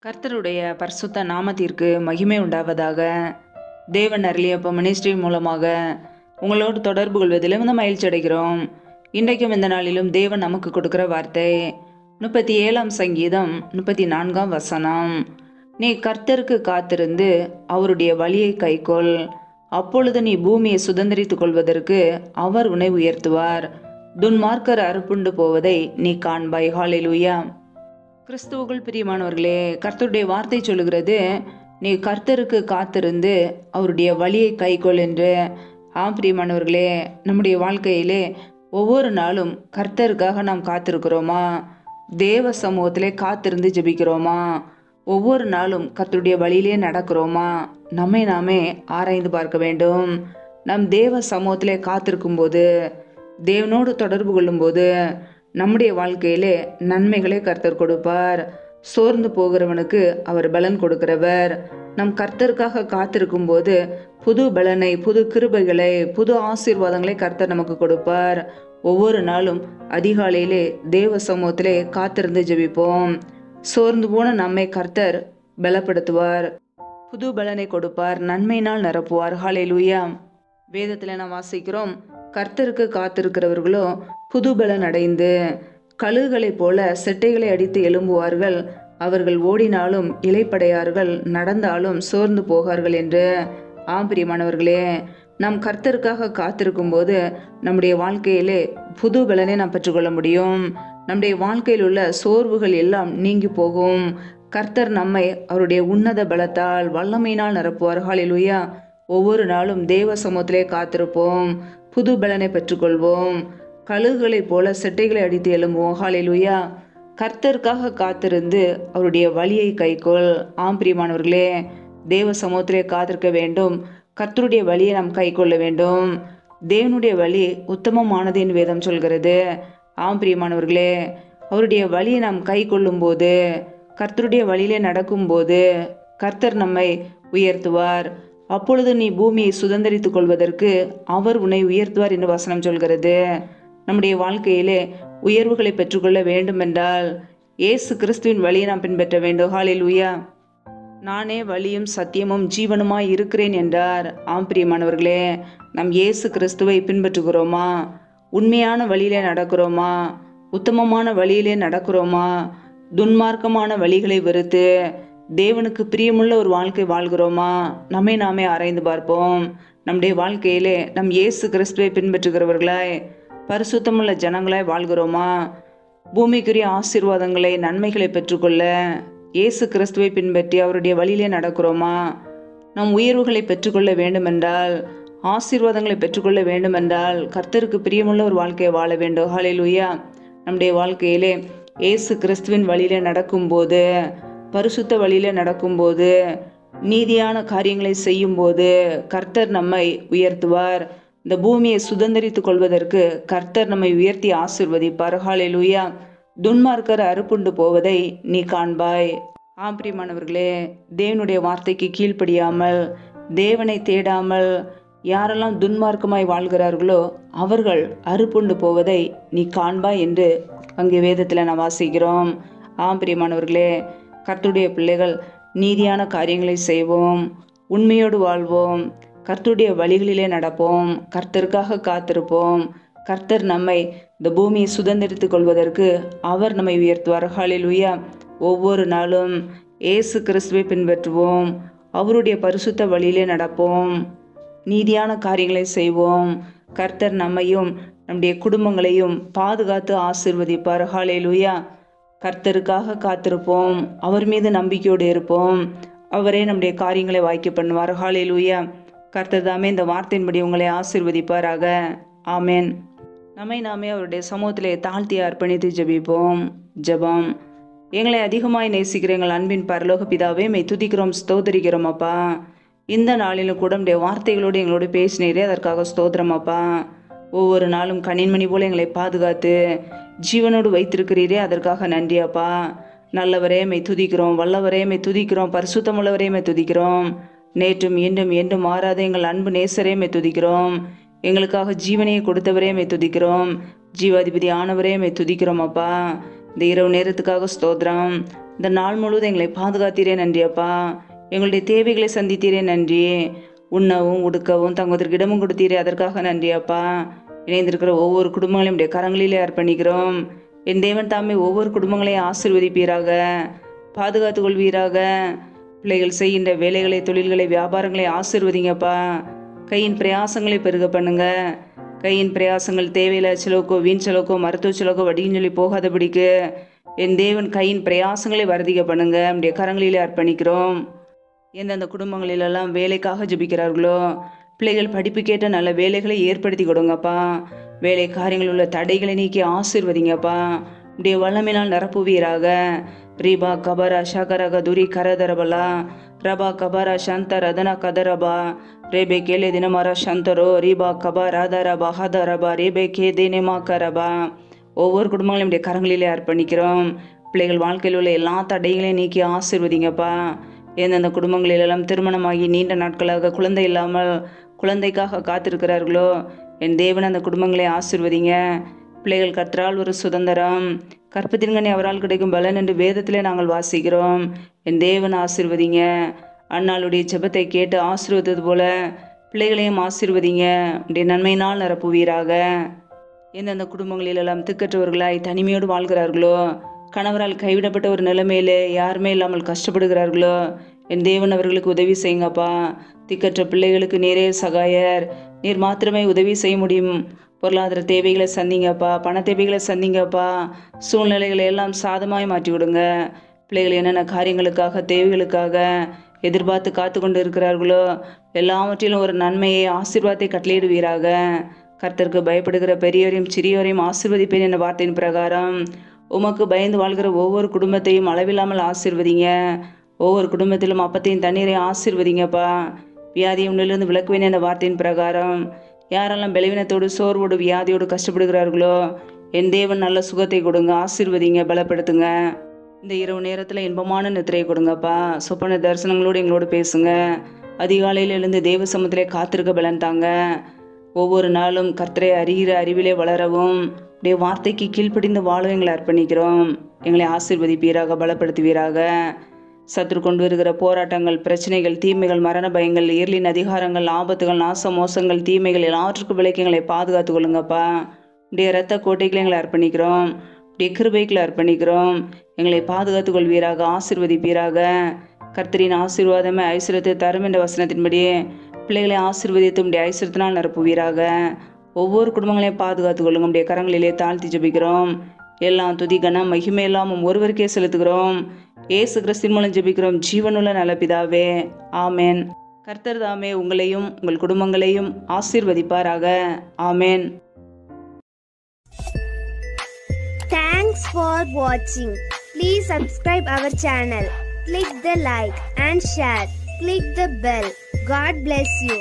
கர்த்தருடைய பரிசுத்த நாமத்திற்கு மகிமை உண்டாவதாக. தேவன் அருளியப்ப மினிஸ்ட்ரி மூலமாக உங்களோடு தொடர்பு கொள்வதிலும் இந்த மகிழ்ச்சி அடைகிறோம். இன்றைக்கும் இந்த நாளிலும் தேவன் நமக்கு கொடுக்கிற வார்த்தை 37ஆம் சங்கீதம் 34ஆம் வசனம். நீ கர்த்தருக்கு காத்திருந்து அவருடைய வழியை கைக்கொள், அப்பொழுது நீ பூமியை சுதந்திரித்துக் கொள்வதற்கு அவர் உன்னை உயர்த்துவார். துன்மார்க்கர் அறுப்புண்டு போவதை நீ காண்பாய். ஹல்லேலூயா. கிறிஸ்துவுக்குள் பிரியமானவர்களே, கர்த்தருடைய வார்த்தை சொல்லுகிறது, நீ கர்த்தருக்கு காத்திருந்து அவருடைய வழியை கைக்கொள் என்று. பிரியமானவர்களே, நம்முடைய வாழ்க்கையிலே ஒவ்வொரு நாளும் கர்த்தருக்காக நாம் காத்திருக்கிறோமா? தேவ சமூகத்திலே காத்திருந்து ஜெபிக்கிறோமா? ஒவ்வொரு நாளும் கர்த்தருடைய வழியிலே நடக்கிறோமா? நம்மை நாமே ஆராய்ந்து பார்க்க வேண்டும். நம் தேவ சமூகத்திலே காத்திருக்கும் போது, தேவனோடு தொடர்பு கொள்ளும்போது நம்முடைய வாழ்க்கையிலே நன்மைகளை கர்த்தர் கொடுப்பார். சோர்ந்து போகிறவனுக்கு அவர் பலன் கொடுக்கிறவர். நம் கர்த்தருக்காக காத்திருக்கும் போது புது பலனை, புது கிருபைகளை, புது ஆசீர்வாதங்களை கர்த்தர் நமக்கு கொடுப்பார். ஒவ்வொரு நாளும் அதிகாலையிலே தேவ சமூகத்திலே காத்திருந்து ஜெபிப்போம். சோர்ந்து போன நம்மை கர்த்தர் பலப்படுத்துவார், புது பலனை கொடுப்பார், நன்மையினால் நிரப்புவார். ஹல்லேலூயா. வேதத்தில் நாம் வாசிக்கிறோம், கர்த்தருக்கு காத்திருக்கிறவர்களோ புது பலன் அடைந்து கழுகுகளைப் போல செட்டைகளை அடித்து எழும்புவார்கள். அவர்கள் ஓடினாலும் இளைப்படையார்கள், நடந்தாலும் சோர்ந்து போகார்கள் என்று. பிரியமானவர்களே, நாம் கர்த்தருக்காக காத்திருக்கும் போது நம்முடைய வாழ்க்கையிலே புது பலனை நாம் பெற்றுக்கொள்ள முடியும். நம்முடைய வாழ்க்கையில் உள்ள சோர்வுகள் எல்லாம் நீங்கி போகும். கர்த்தர் நம்மை அவருடைய உன்னத பலத்தால் வல்லமையினால் நிரப்புவார். ஹல்லேலூயா. ஒவ்வொரு நாளும் தேவ சமூகத்திலே காத்திருப்போம், புது பலனை பெற்றுக்கொள்வோம். கழுகுகளைப் போல செட்டைகளை அடித்து எழும்புவோம். ஹல்லேலூயா. கர்த்தருக்காக காத்திருந்து அவருடைய வழியை கைக்கொள். பிரியமானவர்களே, தேவ சமூகத்திலே காத்திருக்க வேண்டும். கர்த்தருடைய வழியை நாம் கைக்கொள்ள வேண்டும். தேவனுடைய வழி உத்தமமானது என்று வேதம் சொல்கிறது. பிரியமானவர்களே, அவருடைய வழியை நாம் கை கொள்ளும் போது, கர்த்தருடைய வழியிலே நடக்கும்போது கர்த்தர் நம்மை உயர்த்துவார். அப்பொழுது நீ பூமியை சுதந்திரித்துக் கொள்வதற்கு அவர் உன்னை உயர்த்துவார் என்று வசனம் சொல்கிறது. நம்முடைய வாழ்க்கையிலே உயர்வுகளை பெற்றுக்கொள்ள வேண்டும் என்றால் இயேசு கிறிஸ்துவின் வழியை நாம் பின்பற்ற வேண்டும். ஹல்லேலூயா. நானே வழியும் சத்தியமும் ஜீவனுமாய் இருக்கிறேன் என்றார். பிரியமானவர்களே, நாம் இயேசு கிறிஸ்துவை பின்பற்றுகிறோமா? உண்மையான வழியிலே நடக்கிறோமா? உத்தமமான வழியிலே நடக்கிறோமா? துன்மார்க்கமான வழிகளை வெறுத்து தேவனுக்கு பிரியமுள்ள ஒரு வாழ்க்கை வாழ்கிறோமா? நம்மை நாமே ஆராய்ந்து பார்ப்போம். நம்முடைய வாழ்க்கையிலே நம் இயேசு கிறிஸ்துவை பின்பற்றுகிறவர்களாய், பரிசுத்தமுள்ள ஜனங்களாய் வாழ்கிறோமா? பூமிக்குரிய ஆசீர்வாதங்களை, நன்மைகளை பெற்றுக்கொள்ள இயேசு கிறிஸ்துவை பின்பற்றி அவருடைய வழியிலே நடக்கிறோமா? நம் உயர்வுகளை பெற்றுக்கொள்ள வேண்டுமென்றால், ஆசீர்வாதங்களை பெற்றுக்கொள்ள வேண்டுமென்றால் கர்த்தருக்கு பிரியமுள்ள ஒரு வாழ்க்கையை வாழ வேண்டும். ஹல்லேலூயா. நம்முடைய வாழ்க்கையிலே இயேசு கிறிஸ்துவின் வழியிலே நடக்கும்போது, பரிசுத்த வழியிலே நடக்கும்போது, நீதியான காரியங்களை செய்யும்போது கர்த்தர் நம்மை உயர்த்துவார். இந்த பூமியை சுதந்திரித்துக் கொள்வதற்கு கர்த்தர் நம்மை உயர்த்தி ஆசீர்வதிப்பார். ஹல்லேலூயா. துன்மார்க்கர் அறுப்புண்டு போவதை நீ காண்பாய். பிரியமானவர்களே, தேவனுடைய வார்த்தைக்கு கீழ்ப்படியாமல், தேவனை தேடாமல் யாரெல்லாம் துன்மார்க்கமாய் வாழ்கிறார்களோ அவர்கள் அறுப்புண்டு போவதை நீ காண்பாய் என்று அங்கே வேதத்தில் நாம் வாசிக்கிறோம். பிரியமானவர்களே, கர்த்தருடைய பிள்ளைகள் நீதியான காரியங்களை செய்வோம், உண்மையோடு வாழ்வோம், கர்த்தருடைய வழிகளிலே நடப்போம், கர்த்தருக்காக காத்திருப்போம். கர்த்தர் நம்மை இந்த பூமியை சுதந்திரித்துக் கொள்வதற்கு அவர் நம்மை உயர்த்துவார். ஹல்லேலூயா. ஒவ்வொரு நாளும் இயேசு கிறிஸ்துவை பின்பற்றுவோம், அவருடைய பரிசுத்த வழியிலே நடப்போம், நீதியான காரியங்களை செய்வோம். கர்த்தர் நம்மையும் நம்முடைய குடும்பங்களையும் பாதுகாத்து ஆசீர்வதிப்பார். ஹல்லேலூயா. கர்த்தருக்காக காத்திருப்போம், அவர் மீது நம்பிக்கையோடு இருப்போம், அவரே நம்முடைய காரியங்களை வாய்க்க பண்ணுவார். ஹல்லேலூயா. கர்த்தர் தாமே இந்த வார்த்தையின்படி உங்களை ஆசீர்வதிப்பாராக. ஆமென். நம்மை நாமே அவருடைய சமூகத்திலே தாழ்த்தி அர்ப்பணித்து ஜெபிப்போம். ஜெபம். எங்களை அதிகமாய் நேசிக்கிற எங்கள் அன்பின் பரலோக பிதாவே, மெய் துதிக்கிறோம், ஸ்தோத்திரிக்கிறோம் அப்பா. இந்த நாளிலும் கூட நம்முடைய வார்த்தைகளோடு எங்களோடு பேசினீரே, அதற்காக ஸ்தோத்திரம் அப்பா. ஒவ்வொரு நாளும் கண்ணின்மணி போல எங்களை பாதுகாத்து ஜீவனோடு வைத்திருக்கிறீரே, அதற்காக நன்றி அப்பா. நல்லவரே மெய் துதிக்கிறோம், வல்லவரே மெய் துதிக்கிறோம், பரிசுத்தமுள்ளவரே மெய் துதிக்கிறோம். நேற்றும் என்றும் என்றும் மாறாத எங்கள் அன்பு நேசரே மெய் துதிக்கிறோம். எங்களுக்காக ஜீவனையை கொடுத்தவரே மெய் துதிக்கிறோம். ஜீவாதிபதி ஆனவரே மெய் துதிக்கிறோம் அப்பா. இந்த இரவு நேரத்துக்காக ஸ்தோத்திரம். இந்த நாள் முழுவதும் எங்களை பாதுகாத்தீரே நன்றி அப்பா. எங்களுடைய தேவைகளை சந்தித்தீரே நன்றி. உண்ணவும் உடுக்கவும் தங்குவதற்கு இடமும் கொடுத்தீரே, அதற்காக நன்றி அப்பா. இணைந்திருக்கிற ஒவ்வொரு குடும்பங்களையும் உடைய கரங்களிலே அர்ப்பணிக்கிறோம். என் தேவன் தாமே ஒவ்வொரு குடும்பங்களையும் ஆசீர்வதிப்பீராக, பாதுகாத்து கொள்வீராக. பிள்ளைகள் செய்கின்ற வேலைகளை, தொழில்களை, வியாபாரங்களை ஆசீர்வதிங்கப்பா. கையின் பிரயாசங்களை பெருக பண்ணுங்க. கையின் பிரயாசங்கள் தேவையில்ல செலவுக்கோ, வீண் செலவுக்கோ, மருத்துவ செலவுக்கோ, வடின்னு சொல்லி போகாதபடிக்கு என் தேவன் கையின் பிரயாசங்களை வருதிக்க பண்ணுங்க. நம்முடைய கரங்களிலே அர்ப்பணிக்கிறோம். எந்தெந்த குடும்பங்களிலெல்லாம் வேலைக்காக ஜெபிக்கிறார்களோ, பிள்ளைகள் படிப்புக்கேற்ற நல்ல வேலைகளை ஏற்படுத்தி கொடுங்கப்பா. வேலை காரியங்கள் உள்ள தடைகளை நீக்கி ஆசீர்வதிங்கப்பா. உடைய வல்லமையினால் நிரப்புவீராக. ரீபா கபரா ஷகரக துரி கரதரபலா ரபா கபரா சந்த ரதனா கதரபா ரேபே கேலே தினமரா சந்தரோ ரீபா கபா ராதரபா ஹதரபா ரேபே கே தினமா கரபா. ஒவ்வொரு குடும்பங்களையும் உடைய கரங்களிலே அர்ப்பணிக்கிறோம். பிள்ளைகள் வாழ்க்கையில் உள்ள எல்லா தடைகளையும் நீக்கி ஆசீர்வதிங்கப்பா. எந்தெந்த குடும்பங்களிலெல்லாம் திருமணமாகி நீண்ட நாட்களாக குழந்தை இல்லாமல் குழந்தைக்காக காத்திருக்கிறார்களோ, என் தேவன் அந்த குடும்பங்களை ஆசீர்வதிங்க. பிள்ளைகள் கர்த்தரால் ஒரு சுதந்திரம், கற்பத்தின்கனி அவரால் கிடைக்கும் பலன் என்று வேதத்திலே நாங்கள் வாசிக்கிறோம். என் தேவன் ஆசீர்வதிங்க. அன்னாளுடைய ஜெபத்தை கேட்டு ஆசீர்வதித்தது போல பிள்ளைகளையும் ஆசீர்வதிங்க. உடைய நன்மையினால் நிரப்புவீராக. எந்தெந்த குடும்பங்களிலெல்லாம் திக்கற்றவர்களாய் தனிமையோடு வாழ்கிறார்களோ, கணவரால் கைவிடப்பட்ட ஒரு நிலைமையிலே யாருமே இல்லாமல் கஷ்டப்படுகிறார்களோ, என் தேவன் அவர்களுக்கு உதவி செய்யுங்கப்பா. திக்கற்ற பிள்ளைகளுக்கு நீரே சகாயர். நீர் மாத்திரமே உதவி செய்ய முடியும். பொருளாதார தேவைகளை சந்திங்கப்பா, பண தேவைகளை சந்திங்கப்பா. சூழ்நிலைகளை எல்லாம் சாதமாய் மாற்றி விடுங்க. பிள்ளைகள் என்னென்ன காரியங்களுக்காக, தேவைகளுக்காக எதிர்பார்த்து காத்து கொண்டு இருக்கிறார்களோ, எல்லாவற்றிலும் ஒரு நன்மையை, ஆசீர்வாதத்தை கட்டளையிடுவீராக. கர்த்தருக்கு பயப்படுகிற பெரியோரையும் சிறியோரையும் ஆசீர்வதிப்பேன் என்ற வார்த்தையின் பிரகாரம் உமக்கு பயந்து வாழ்கிற ஒவ்வொரு குடும்பத்தையும் அளவில்லாமல் ஆசீர்வதிங்க. ஒவ்வொரு குடும்பத்திலும் அப்பத்தையும் தண்ணீரையும் ஆசீர்வதிங்கப்பா. வியாதியை உன்னிலிருந்து விலக்குவேன் என்ற வார்த்தையின் பிரகாரம் யாரெல்லாம் பலவீனத்தோடு, சோர்வோடு, வியாதியோடு கஷ்டப்படுகிறார்களோ, என் தேவன் நல்ல சுகத்தை கொடுங்க. ஆசீர்வதிங்க, பலப்படுத்துங்க. இந்த இரவு நேரத்தில் இன்பமான நித்திரையை கொடுங்கப்பா. சொப்பன தரிசனங்களோடு எங்களோடு பேசுங்க. அதிகாலையில் எழுந்து தேவ சமூகத்திலே காத்திருக்க பலன் தாங்க. ஒவ்வொரு நாளும் கர்த்தரை அறிகிற அறிவிலே வளரவும், உடைய வார்த்தைக்கு கீழ்ப்படிந்து வாழவும் எங்களை அர்ப்பணிக்கிறோம். எங்களை ஆசீர்வதிப்பீராக, பலப்படுத்துவீராக. சத்துரு கொண்டு வருகிற போராட்டங்கள், பிரச்சனைகள், தீமைகள், மரண பயங்கள், இருளின் அதிகாரங்கள், ஆபத்துகள், நாச மோசங்கள், தீமைகள் எல்லாவற்றுக்கும் விலைக்கு எங்களை பாதுகாத்து கொள்ளுங்கப்பா. உடைய இரத்த கோட்டைகளை எங்களை அர்ப்பணிக்கிறோம். உடைய கிருபைகளை அர்ப்பணிக்கிறோம். எங்களை பாதுகாத்து கொள்வீராக, ஆசீர்வதிப்பீராக. கர்த்தரின் ஆசீர்வாதமே ஐஸ்வர்யத்தை தரும் என்ற வசனத்தின்படி பிள்ளைகளை ஆசீர்வதித்து உடைய ஐஸ்வர்யத்தினால் நிரப்புவீராக. ஒவ்வொரு குடும்பங்களையும் பாதுகாத்து கொள்ளுங்க. உடைய கரங்களிலே தாழ்த்தி ஜெபிக்கிறோம். எல்லாம் துதி கனம் மகிமை எல்லாம் ஒருவருக்கே செலுத்துகிறோம். இயேசு கிறிஸ்துவின் மூலம் ஜெபிக்கிறோம் ஜீவனுள்ள நல்ல பிதாவே, ஆமேன். கர்த்தர் தாமே உங்களையும் உங்கள் குடும்பங்களையும் ஆசீர்வதிப்பாராக. ஆமேன். Thanks for watching. Please subscribe our channel. Click the like and share. Click the bell. God bless you.